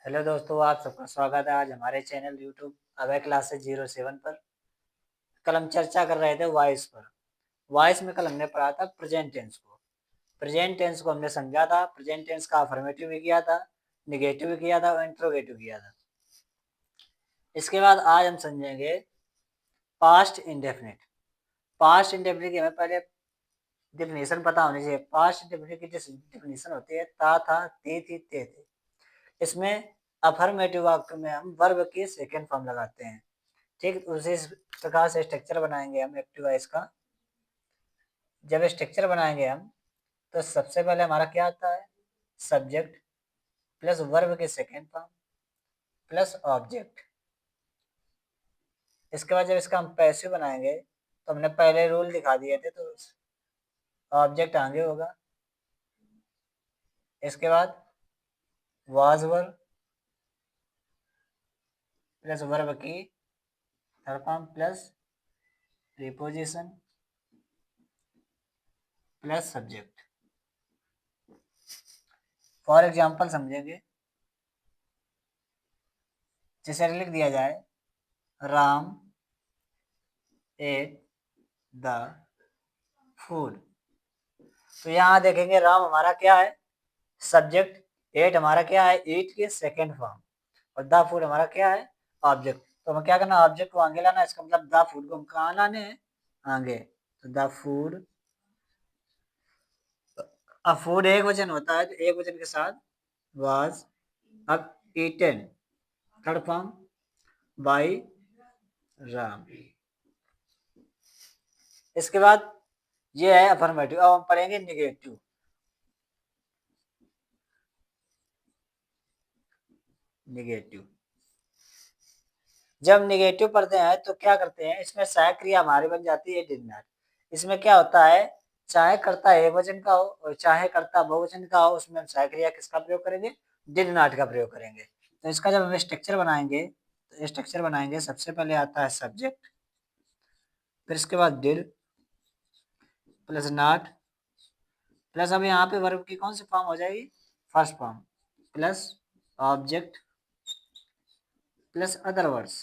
Hello दोस्तों, आप सबका स्वागत है आज हमारे चैनल यूट्यूब अभय क्लासेस 07 पर। कल हम चर्चा कर रहे थे वॉइस पर। वॉइस में कल हमने पढ़ा था प्रेजेंट टेंस को। प्रेजेंट टेंस को हमने समझा था। प्रेजेंट टेंस का अफर्मेटिव भी किया था, निगेटिव भी किया था और इंट्रोगेटिव किया था। इसके बाद आज हम समझेंगे पास्ट इंडेफिनिट। पास्ट इंडेफिनिट की हमें पहले डिफिनेशन पता होनी चाहिए। पास्ट इंडेफिनिट की डिफिनेशन होती है था, थे, थी, थे थे। इसमें अफर्मेटिव वाक्य में हम वर्ब की सेकेंड फॉर्म लगाते हैं। ठीक, उसी प्रकार से स्ट्रक्चर बनाएंगे हम एक्टिव वॉइस का। जब स्ट्रक्चर बनाएंगे हम तो सबसे पहले हमारा क्या आता है, सब्जेक्ट प्लस वर्ब के सेकेंड फॉर्म प्लस ऑब्जेक्ट। इसके बाद जब इसका हम पैसिव बनाएंगे तो हमने पहले रूल दिखा दिए थे, तो ऑब्जेक्ट आगे होगा। इसके बाद वाज वर्ब प्लस वर्ब की third form plus preposition plus subject. For example समझेंगे, जैसे लिख दिया जाए राम एट द फूड। तो यहाँ देखेंगे राम हमारा क्या है, सब्जेक्ट। एट हमारा क्या है, ईट के सेकेंड फॉर्म। और द फूड हमारा क्या है, ऑब्जेक्ट। तो हमें क्या करना, ऑब्जेक्ट को आगे लाना। इसका मतलब द फूड को हम कहाँ लाने हैं, आगे। तो द फूड, अब फूड एक वचन होता है तो एक वचन के साथ वाज, अब eaten third form by Ram. इसके बाद ये है अफर्मेटिव। अब हम पढ़ेंगे निगेटिव। निगेटिव जब निगेटिव पढ़ते हैं तो क्या करते हैं, इसमें सहायक क्रिया हमारी बन जाती है डिड नॉट। इसमें क्या होता है, चाहे कर्ता एक वचन का हो और चाहे कर्ता बहुवचन का हो, उसमें हम सहायक क्रिया किसका प्रयोग करेंगे, डिड नॉट का प्रयोग करेंगे। तो इसका जब हम स्ट्रक्चर बनाएंगे तो स्ट्रक्चर बनाएंगे, सबसे पहले आता है सब्जेक्ट, फिर इसके बाद डिड प्लस नॉट प्लस, अब यहाँ पे वर्ब की कौन सी फॉर्म हो जाएगी, first form, plus object plus other words.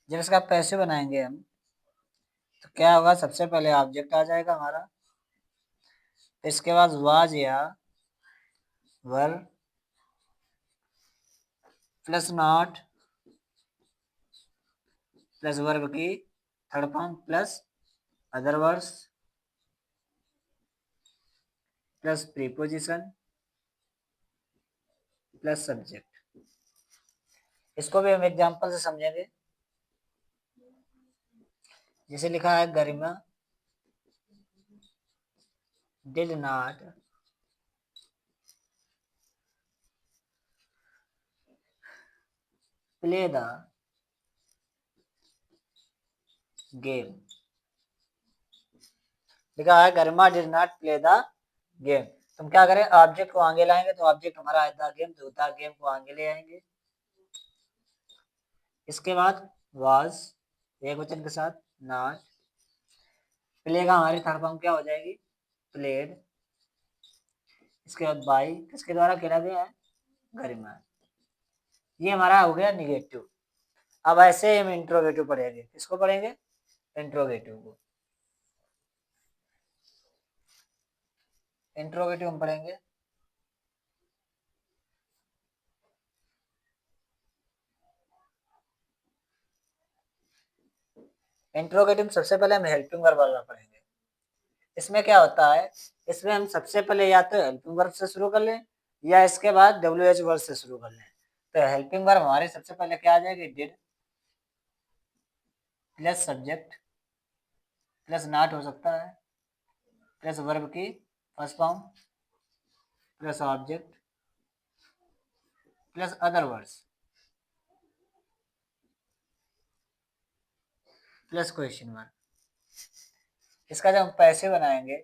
जब इसका पैसे बनाएंगे हम तो क्या होगा, सबसे पहले ऑब्जेक्ट आ जाएगा हमारा, इसके बाद वाज या were plus not plus verb की third form plus other words plus preposition plus subject. इसको भी हम एग्जांपल से समझेंगे। जैसे लिखा है Garima did not play the game. लिखा है Garima did not play the game. तुम क्या करें, ऑब्जेक्ट को आगे लाएंगे तो ऑब्जेक्ट हमारा है द गेम, तो द गेम को आगे ले आएंगे। इसके बाद वाज एक वचन के साथ नॉट, प्ले का हमारी थर्ड फॉर्म क्या हो जाएगी, प्लेड। इसके बाद बाई किसके द्वारा खेला गया है, गरिमा। ये हमारा हो गया निगेटिव। अब ऐसे ही हम इंट्रोगेटिव पढ़ेंगे। किसको पढ़ेंगे, इंट्रोगेटिव को। इंट्रोगेटिव हम पढ़ेंगे, इंट्रोगेटिव सबसे पहले हम हेल्पिंग वर्ब वाला पढ़ेंगे। इसमें क्या होता है, इसमें हम सबसे पहले या तो हेल्पिंग वर्ब से शुरू कर लें या इसके बाद WH वर्ब से शुरू कर लें। तो हेल्पिंग वर्ब हमारे सबसे पहले क्या आ जाएगी, did plus subject plus not हो सकता है प्लस वर्ब की first form plus object plus other words plus question mark. इसका जब हम पैसे बनाएंगे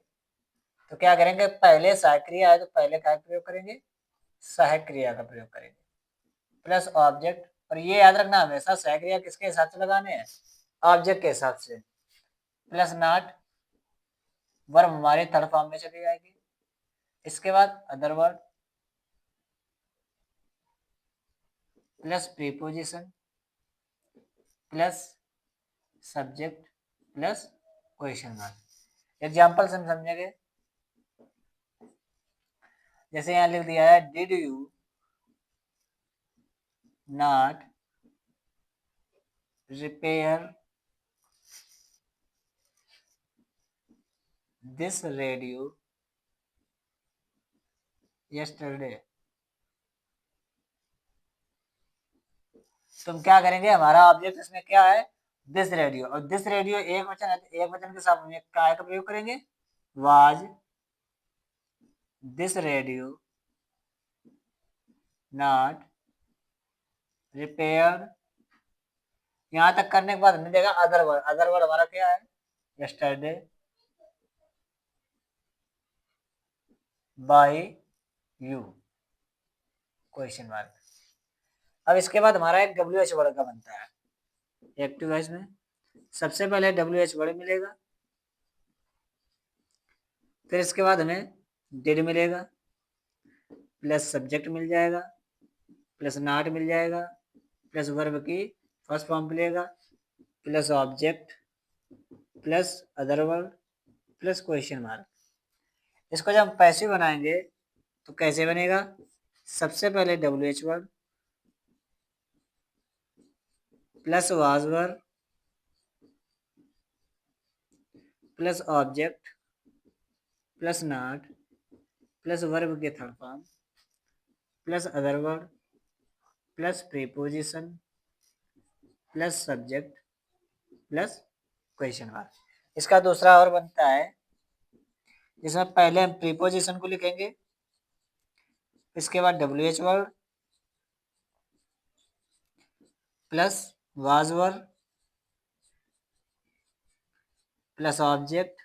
तो क्या करेंगे, पहले सहायक क्रिया है तो पहले का प्रयोग करेंगे, सहायक क्रिया का प्रयोग करेंगे प्लस ऑब्जेक्ट। और ये याद रखना, हमेशा सहायक क्रिया किसके हिसाब से लगाने हैं, ऑब्जेक्ट के हिसाब से, प्लस नॉट, वर्ब हमारे थर्ड फॉर्म में चली जाएगी। इसके बाद other word plus preposition plus subject plus question mark. Example से हम समझेंगे, जैसे यहाँ लिख दिया है did you not repair this radio yesterday. तुम क्या करेंगे, हमारा ऑब्जेक्ट इसमें क्या है, दिस रेडियो, और दिस रेडियो एक वचन है, तो एक वचन के साथ में काय का प्रयोग करेंगे, was this radio not repaired. यहां तक करने के बाद हमने देखा अदर वर्ड, अदर वर्ड हमारा क्या है, yesterday by you question mark. अब इसके बाद हमारा एक डब्ल्यू एच वर्ड का बनता है एक्टिव वॉइस में। सबसे पहले डब्ल्यू एच वर्ड मिलेगा, फिर इसके बाद हमें डिड मिलेगा, प्लस सब्जेक्ट मिल जाएगा, प्लस नॉट मिल जाएगा, प्लस वर्ब की फर्स्ट फॉर्म मिलेगा, plus object plus other word plus question mark. इसको जब हम पैसिव बनाएंगे तो कैसे बनेगा, सबसे पहले W H word plus was verb plus object plus not plus verb के third form plus other word plus preposition plus subject plus question mark. इसका दूसरा और बनता है, जिसमें पहले हम प्रीपोजिशन को लिखेंगे, इसके बाद W H word plus was verb plus object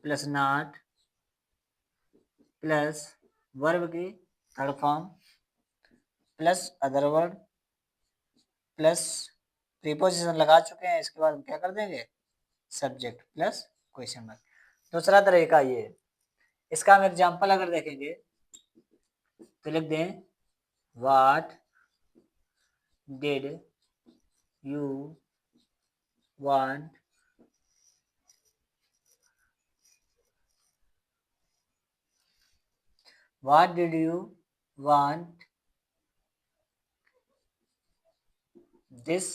plus not plus verb की third form plus other word plus preposition लगा चुके हैं, इसके बाद हम क्या कर देंगे, सब्जेक्ट प्लस क्वेश्चन मार्क। दूसरा तरीका ये है, इसका हम एग्जांपल अगर देखेंगे तो लिख दें what did you want what did you want this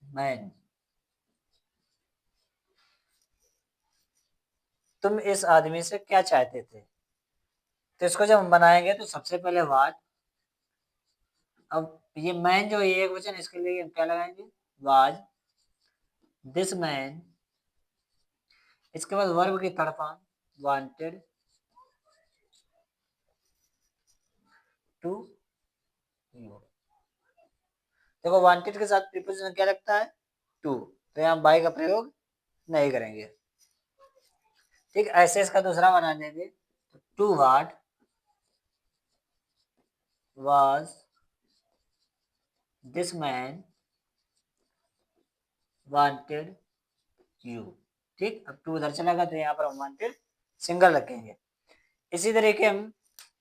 man. तुम इस आदमी से क्या चाहते थे। तो इसको जब हम बनाएंगे तो सबसे पहले व्हाट, अब ये मैन जो ये एक वचन, इसके लिए क्या लगाएंगे, वाज दिस मैन, इसके बाद वर्ब की third form wanted to you. देखो वांटेड के साथ प्रीपोजिशन क्या लगता है, टू, तो यहाँ बाय का प्रयोग नहीं करेंगे। ठीक, ऐसे इसका दूसरा बना देंगे, to what was this man wanted you. ठीक, अब टू उधर चला गया तो यहाँ पर हम वांटेड सिंगल रखेंगे। इसी तरीके हम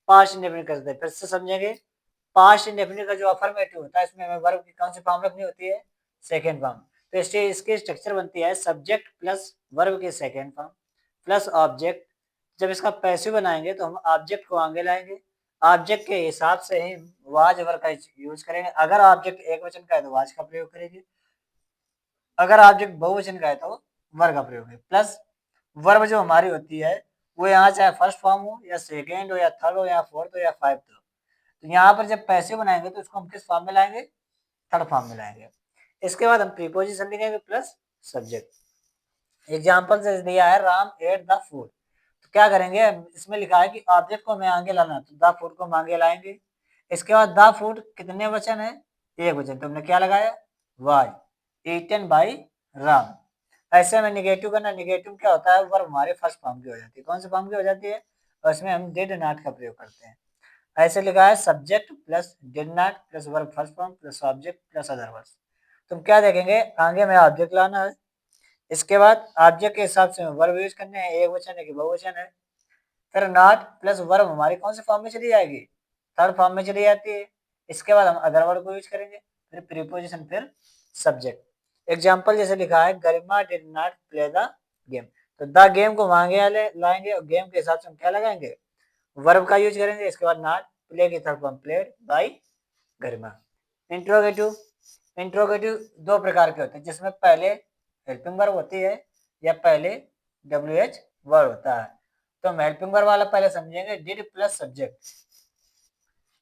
पास्ट इंडेफिनिट करते हैं, फिर से समझेंगे। पास्ट इंडेफिनिट का जो अफर्मेटिव होता है, इसमें हमें वर्ब की कौन सी फॉर्म रखनी होती है, सेकेंड फॉर्म। तो इसकी स्ट्रक्चर बनती है सब्जेक्ट प्लस वर्ब की सेकेंड फॉर्म प्लस ऑब्जेक्ट। जब इसका पैसिव बनाएंगे तो हम ऑब्जेक्ट को आगे लाएंगे, ऑब्जेक्ट के हिसाब से ही वाज वर्ब का यूज करेंगे। अगर ऑब्जेक्ट एक वचन का है तो वाज का प्रयोग करेंगे, अगर ऑब्जेक्ट बहुवचन का है तो वर्ब का प्रयोग है। प्लस वर्ब जो हमारी होती है वो यहाँ चाहे फर्स्ट फॉर्म हो या सेकेंड हो या थर्ड हो या फोर्थ हो या फाइव्थ हो, तो यहाँ पर जब पैसे बनाएंगे तो इसको हम किस फॉर्म में लाएंगे, थर्ड फॉर्म में लाएंगे। इसके बाद हम प्रीपोजिशन लिखेंगे प्लस सब्जेक्ट। एग्जाम्पल से दिया है राम एट द फूड, तो क्या करेंगे, इसमें लिखा है कि ऑब्जेक्ट को हमें आगे लाना, तो द फूड को हम आगे लाएंगे। इसके बाद द फूड कितने वचन है, एक वचन, तो हमने क्या लगाया, वाज ईटन बाय राम। ऐसे में निगेटिव करना, निगेटिव क्या होता है, वर्ब हमारे फर्स्ट फॉर्म की हो जाती है, कौन से फॉर्म की हो जाती है, और इसमें हम डिड नॉट का प्रयोग करते हैं। ऐसे लिखा है subject plus did not plus verb first form plus object plus other words. तुम क्या देखेंगे, आगे में ऑब्जेक्ट लाना है, इसके बाद ऑब्जेक्ट के हिसाब से वर्ब यूज करने हैं, एक वचन है कि बहुवचन है। फिर नॉट प्लस वर्ब हमारी कौन से फॉर्म में चली जाएगी, थर्ड फॉर्म में चली जाती है। इसके बाद हम अदर वर्ड को यूज करेंगे, फिर प्रीपोजिशन, फिर सब्जेक्ट। एग्जाम्पल जैसे लिखा है Garima did not play the game, तो द गेम को मांगे लाएंगे और गेम के हिसाब से हम क्या लगाएंगे, वर्ब का यूज करेंगे। इसके बाद नॉट, प्ले की third form played by Garima. Interrogative, interrogative दो प्रकार के होते हैं, जिसमें पहले हेल्पिंग वर्ब होती है या पहले WH वर्ड होता है। तो हम हेल्पिंग वर्ब वाला पहले समझेंगे, डिड प्लस सब्जेक्ट।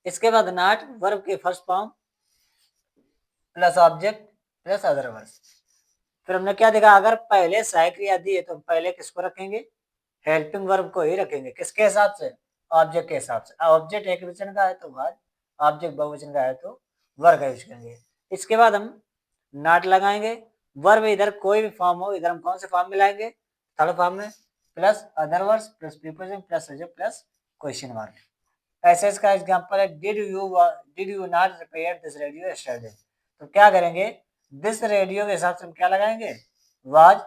इसके बाद नॉट वर्ब की first form plus object plus other verb. फिर हमने क्या देखा, अगर पहले सहायक क्रिया दी है तो हम पहले किसको रखेंगे, हेल्पिंग वर्ब को ही रखेंगे। किसके हिसाब से, ऑब्जेक्ट के हिसाब से। ऑब्जेक्ट एक वचन का है तो वाज, ऑब्जेक्ट बहुवचन का है तो वर का यूज करेंगे। इसके बाद हम नॉट लगाएंगे, वर्ब इधर कोई भी फॉर्म हो, इधर हम कौन से फॉर्म में लाएंगे, थर्ड फॉर्म में, plus other words plus preposition plus subject plus question mark. ऐसे इसका एग्जांपल है, did you not repair this radio yesterday. तो क्या करेंगे, दिस रेडियो के हिसाब से हम क्या लगाएंगे, was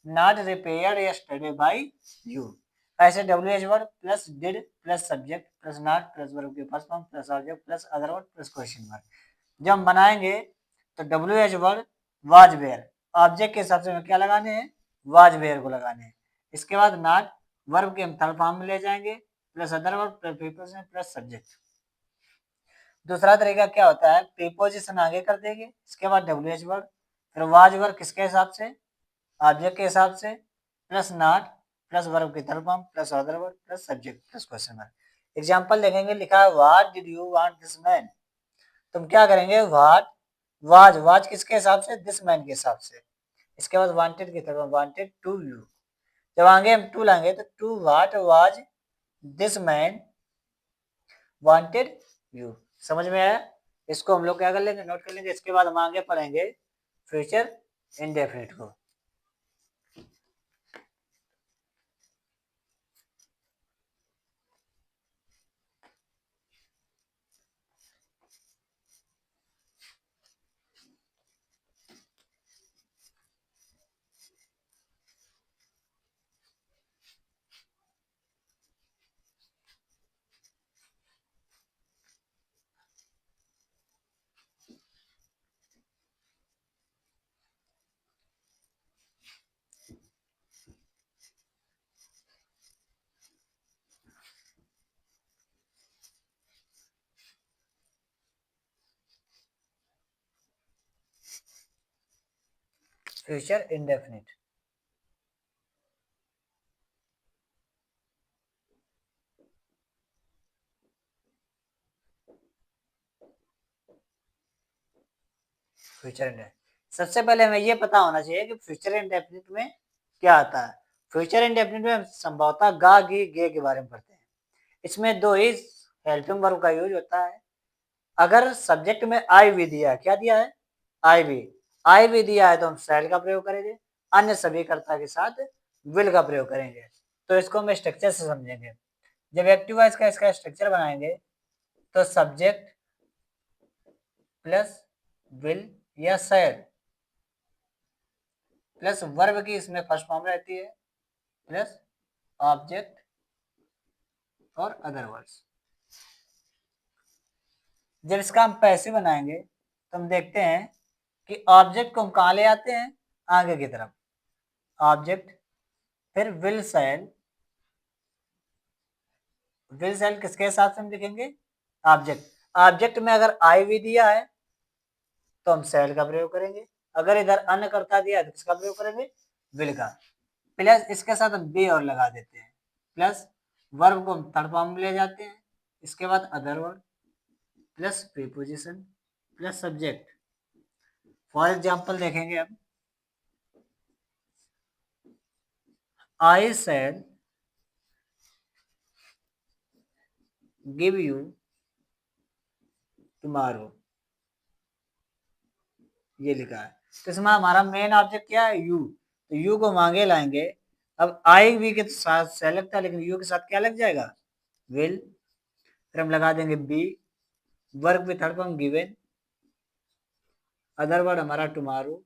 not repaired yesterday by you. ऐसे WH word plus did plus subject plus not plus verb की first form plus object plus other word plus question mark. जब हम बनाएंगे तो WH word was where, object के हिसाब से हमें क्या लगाने हैं, वाज वेयर को लगाने हैं। इसके बाद नॉट वर्ब के हम थर्ड फॉर्म में ले जाएंगे plus other word plus preposition plus subject. दूसरा तरीका क्या होता है, प्रीपोजिशन आगे कर देंगे, इसके बाद WH वर्ड, फिर वाज वर्ड किसके हिसाब से, ऑब्जेक्ट के हिसाब से, प्लस नॉट प्लस वर्ब की third form plus other word plus subject plus question mark. Example देखेंगे, लिखा है what did you want this man. तुम क्या करेंगे, व्हाट वाज, वाज किसके हिसाब से, दिस मैन के हिसाब से। इसके बाद वांटेड की third form wanted to you. जब आगे हम टू लाएंगे तो to what was this man wanted you. समझ में आया, इसको हम लोग क्या कर लेंगे, नोट कर लेंगे। इसके बाद हम आगे पढ़ेंगे फ्यूचर इंडेफिनिट को। Future indefinite, future indefinite. सबसे पहले हमें ये पता होना चाहिए कि फ्यूचर इंडेफिनिट में क्या आता है। फ्यूचर इंडेफिनिट में हम संभवतः गा गी गे के बारे में पढ़ते हैं। इसमें दो ही हेल्पिंग वर्ब का यूज होता है। अगर सब्जेक्ट में आई भी दिया है, क्या दिया है, आई भी दिया है तो हम शैल का प्रयोग करेंगे, अन्य सभी कर्ता के साथ विल का प्रयोग करेंगे। तो इसको हम स्ट्रक्चर से समझेंगे। जब एक्टिव वॉइस का इसका स्ट्रक्चर बनाएंगे तो सब्जेक्ट प्लस विल या शैल प्लस वर्ब की इसमें फर्स्ट फॉर्म रहती है प्लस ऑब्जेक्ट और अदर वर्ड्स। जब इसका हम पैसे बनाएंगे तो हम देखते हैं कि ऑब्जेक्ट को हम कहाँ ले आते हैं, आगे की तरफ, ऑब्जेक्ट, फिर विल सेल किसके हिसाब से हम लिखेंगे, ऑब्जेक्ट। ऑब्जेक्ट में अगर आई भी दिया है तो हम सेल का प्रयोग करेंगे, अगर इधर अन्य करता दिया है तो किसका प्रयोग करेंगे, विल का। प्लस इसके साथ हम बी और लगा देते हैं, प्लस वर्ब को हम थर्ड फॉर्म में ले जाते हैं, इसके बाद other word plus preposition plus subject. For example देखेंगे अब, I said give you tomorrow, ये लिखा है। तो इसमें हमारा मेन ऑब्जेक्ट क्या है, यू, तो यू को मांगे लाएंगे। अब आई वी के साथ सेलेक्ट था लेकिन यू के साथ क्या लग जाएगा, विल, फिर हम लगा देंगे be, work with third form given, other word हमारा टुमारो,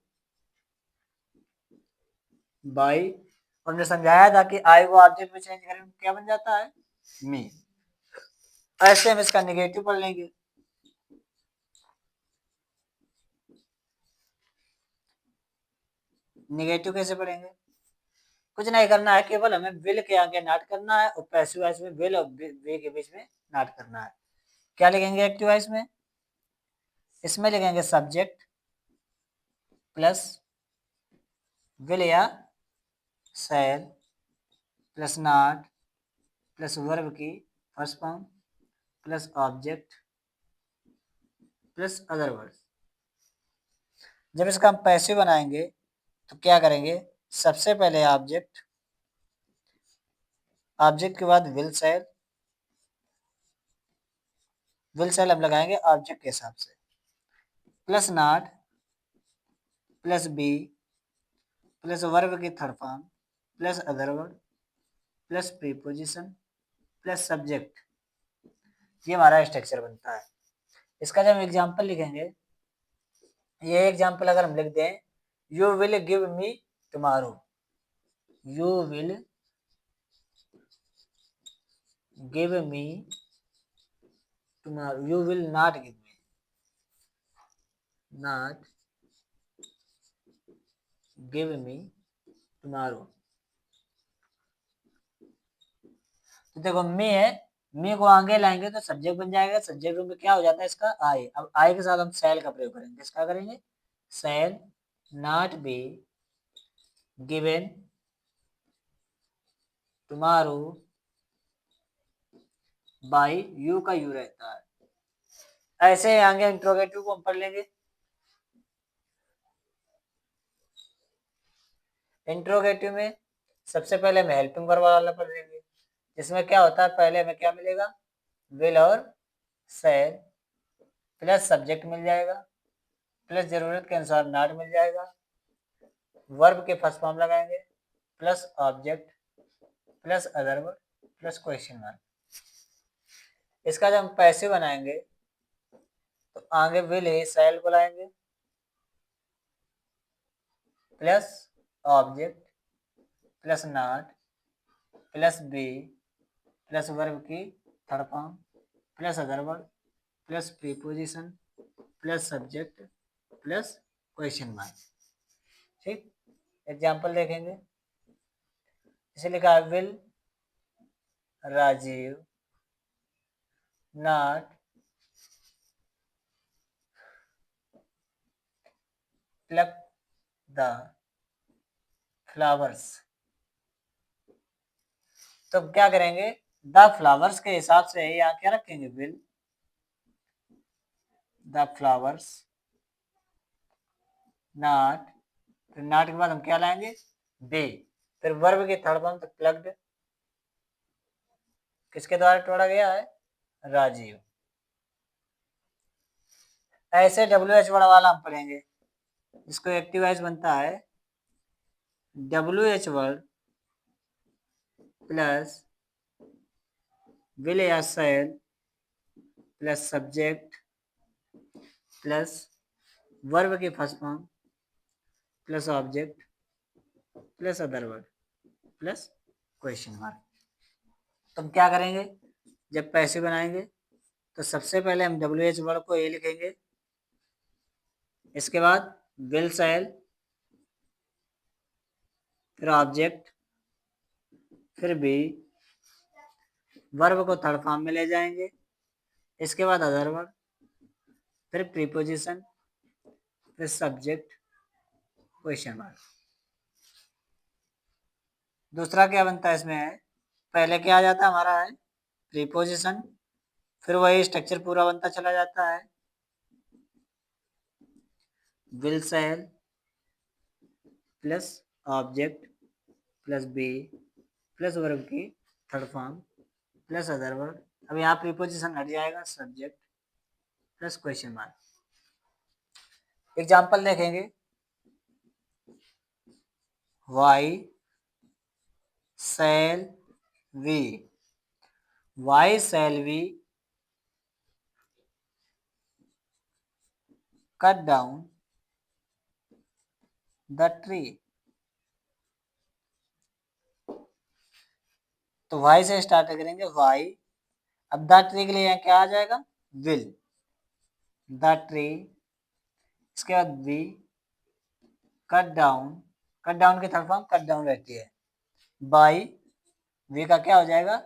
बाई, और हमने समझाया था कि आई को ऑब्जेक्ट में चेंज करें क्या बन जाता है, मी। ऐसे हम इसका निगेटिव पढ़ लेंगे। निगेटिव कैसे पढ़ेंगे, कुछ नहीं करना है, केवल हमें विल के आगे नॉट करना है और पैसिव वॉइस में विल और वे के बीच में नॉट करना है। क्या लिखेंगे एक्टिव वॉइस में, इसमें लिखेंगे सब्जेक्ट प्लस विल या shall plus not plus verb की first form plus object plus other words. जब इसका हम पैसिव बनाएंगे तो क्या करेंगे, सबसे पहले ऑब्जेक्ट, ऑब्जेक्ट के बाद विल सेल हम लगाएंगे ऑब्जेक्ट के हिसाब से, plus not plus be plus verb की third form plus other word plus preposition plus subject. ये हमारा स्ट्रक्चर बनता है। इसका जब हम एग्जाम्पल लिखेंगे, ये एग्जाम्पल अगर हम लिख दें, you will give me tomorrow, you will give me tomorrow, you will not give me, not give me tomorrow. तो देखो मी है, मी को आगे लाएंगे तो सब्जेक्ट बन जाएगा, सब्जेक्ट में क्या हो जाता है इसका आई। अब आई के साथ हम सेल का प्रयोग करेंगे, इसका करेंगे shall not be given tomorrow by, you का यू रहता है। ऐसे आगे इंट्रोगेटिव को हम पढ़ लेंगे। इंट्रोगेटिव में सबसे पहले हम हेल्पिंग वर्ब वाला पढ़ लेंगे, जिसमें क्या होता है, पहले हमें क्या मिलेगा, विल और शैल प्लस सब्जेक्ट मिल जाएगा प्लस जरूरत के अनुसार नॉट मिल जाएगा, वर्ब के फर्स्ट फॉर्म लगाएंगे plus object plus other verb plus question mark. इसका जब हम पैसिव बनाएंगे तो आगे विल ही शैल को लाएंगे plus object plus not plus be plus verb की third form plus other verb plus preposition plus subject plus question mark. ठीक, एग्जाम्पल देखेंगे, इसे लिखा है will Rajiv not pluck the flowers. तो क्या करेंगे, द फ्लावर्स के हिसाब से यहाँ क्या रखेंगे, विल द फ्लावर्स नॉट, फिर नॉट के बाद हम क्या लाएंगे, बी, फिर वर्ब के थर्ड फॉर्म तक प्लग्ड, किसके द्वारा तोड़ा गया है, राजीव। ऐसे डब्ल्यू एच वर्ड वाला हम पढ़ेंगे, जिसको एक्टिव वॉइस बनता है W H word plus will या shall plus subject plus verb की first form plus object plus other word plus question mark. तो हम क्या करेंगे, जब पैसे बनाएंगे तो सबसे पहले हम डब्ल्यू एच वर्ड को ए लिखेंगे, इसके बाद विल शैल फिर ऑब्जेक्ट फिर बी, वर्ब को थर्ड फॉर्म में ले जाएंगे, इसके बाद अदर वर्ड फिर प्रीपोजिशन फिर सब्जेक्ट क्वेश्चन मार्क। दूसरा क्या बनता है इसमें है, पहले क्या आ जाता है हमारा है प्रीपोजिशन, फिर वही स्ट्रक्चर पूरा बनता चला जाता है, will shall plus object plus be plus verb की third form plus other word. अब यहाँ प्रीपोजिशन हट जाएगा, subject plus question mark. Example देखेंगे, why shall we, why shall we cut down the tree, तो वाई से स्टार्ट करेंगे why. अब द ट्री के लिए यहाँ क्या आ जाएगा, विल, द ट्री। इसके बाद we, cut down, cut down की थर्ड फॉर्म कट डाउन रहती है, बाई, वी का क्या हो जाएगा,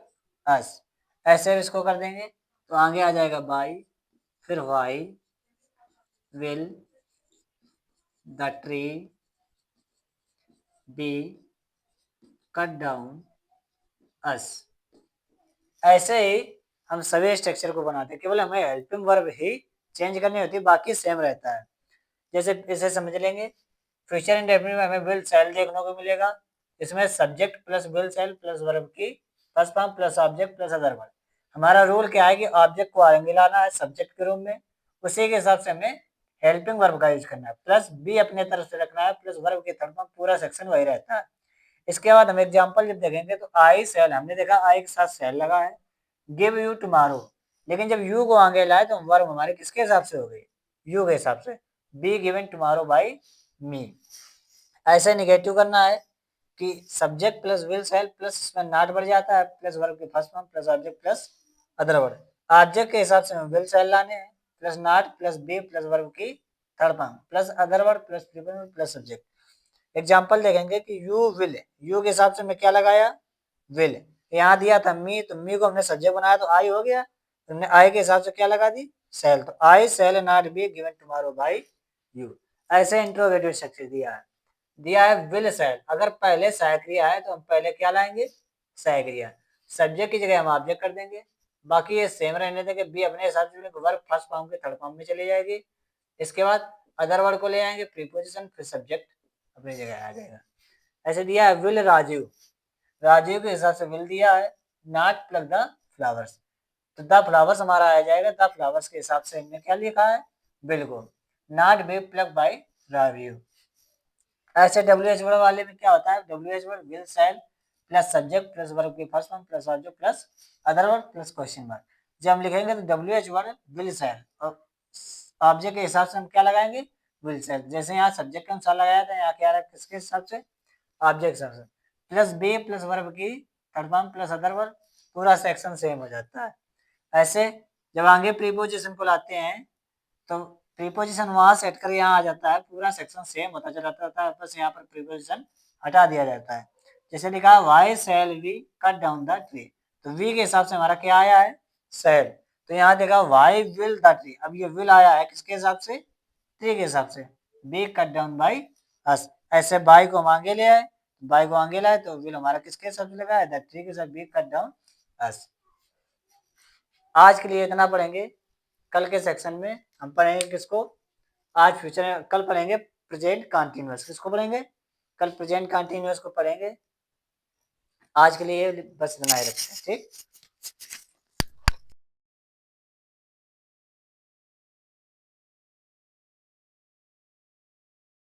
अस। ऐसे इसको कर देंगे तो आगे आ जाएगा बाई, फिर why will the tree be cut down us. ऐसे ही हम सभी स्ट्रक्चर को बनाते हैं, केवल हमें हेल्पिंग वर्ब ही चेंज करनी होती है, बाकी सेम रहता है। जैसे इसे समझ लेंगे, फ्यूचर इंडेफिनिट में हमें विल सेल देखने को मिलेगा। इसमें subject plus will shall plus verb की first form plus object plus other verb. हमारा रूल क्या है कि ऑब्जेक्ट को आगे लाना है सब्जेक्ट के रूप में, उसी के हिसाब से हमें हेल्पिंग वर्ब का यूज करना है, प्लस बी अपने तरफ से रखना है, प्लस वर्ब की थर्ड फॉर्म, पूरा सेक्शन वही रहता है। इसके बाद हम एग्जांपल जब देखेंगे तो आई सेल, हमने देखा आई के साथ सेल लगा है, गिव यू टुमारो, लेकिन जब यू को आगे लाए तो वर्ब हमारे किसके हिसाब से हो गई, यू के हिसाब से, be given tomorrow by me. ऐसे निगेटिव करना है कि subject plus will shall plus इसमें नॉट बढ़ जाता है, प्लस वर्ब के first form plus object plus other verb. Object के हिसाब से विल सेल लाने हैं, plus not plus be plus verb की third form plus other verb plus preposition plus subject. Example देखेंगे कि यू विल, यू के हिसाब से मैं क्या लगाया, विल। यहाँ दिया था मी, तो मी को हमने सब्जेक्ट बनाया तो आई हो गया, तुमने आई के हिसाब से क्या लगा दी, सेल, तो I shall not be given tomorrow by you. ऐसे इंट्रोगेटिव स्ट्रक्चर दिया है विल सेल। अगर पहले सहक्रिया है तो हम पहले क्या लाएंगे, सहक्रिया, सब्जेक्ट की जगह हम ऑब्जेक्ट कर देंगे, बाकी ये सेम रहने देंगे, बी अपने हिसाब से वर्ब फर्स्ट फॉर्म के थर्ड फॉर्म में चली जाएगी। इसके बाद अदर वर्ड को ले आएंगे, प्रीपोजिशन फिर सब्जेक्ट अपनी जगह आ जाएगा। ऐसे दिया है विल राजीव, राजीव के हिसाब से विल दिया है, नॉट प्लग द फ्लावर्स, तो द फ्लावर्स हमारा आ जाएगा, द फ्लावर्स के हिसाब से हमने क्या लिखा है, विल को, not be pluck by Rajiv. ऐसे डब्ल्यू एच वर्ड वाले में क्या होता है, W H word will shall plus subject plus verb की first form plus object plus other word plus question mark. जब हम लिखेंगे तो W H word will shall और ऑब्जेक्ट के हिसाब से हम क्या लगाएंगे, विल सेल। जैसे यहाँ सब्जेक्ट के अनुसार लगाया था, यहाँ क्या रहा किसके हिसाब से, ऑब्जेक्ट हिसाब से, प्लस बी प्लस वर्ब की third form plus other verb, पूरा सेक्शन सेम हो जाता है। ऐसे जब आगे प्रीपोजिशन को लाते हैं तो प्रीपोजिशन वहां से हटकर यहाँ आ जाता है, पूरा सेक्शन सेम होता चला जाता है, बस यहाँ पर प्रीपोजिशन हटा दिया जाता है। जैसे लिखा है why shall we cut down the tree, तो वी के हिसाब से हमारा क्या आया है, सेल, तो यहाँ देखा वाई विल द ट्री, अब ये विल आया है किसके हिसाब से, ट्री के हिसाब से, be cut down by us. ऐसे बाई को हम आगे ले आए, बाई को आगे लाए तो विल हमारा किसके हिसाब से लगा है, द ट्री के साथ बी कट डाउन अस। आज के लिए इतना पढ़ेंगे, कल के सेक्शन में हम पढ़ेंगे किसको, आज फ्यूचर, कल पढ़ेंगे प्रेजेंट कंटीन्यूअस, किसको पढ़ेंगे, कल प्रेजेंट कंटीन्यूअस को पढ़ेंगे। आज के लिए बस इतना ही रखते हैं, ठीक।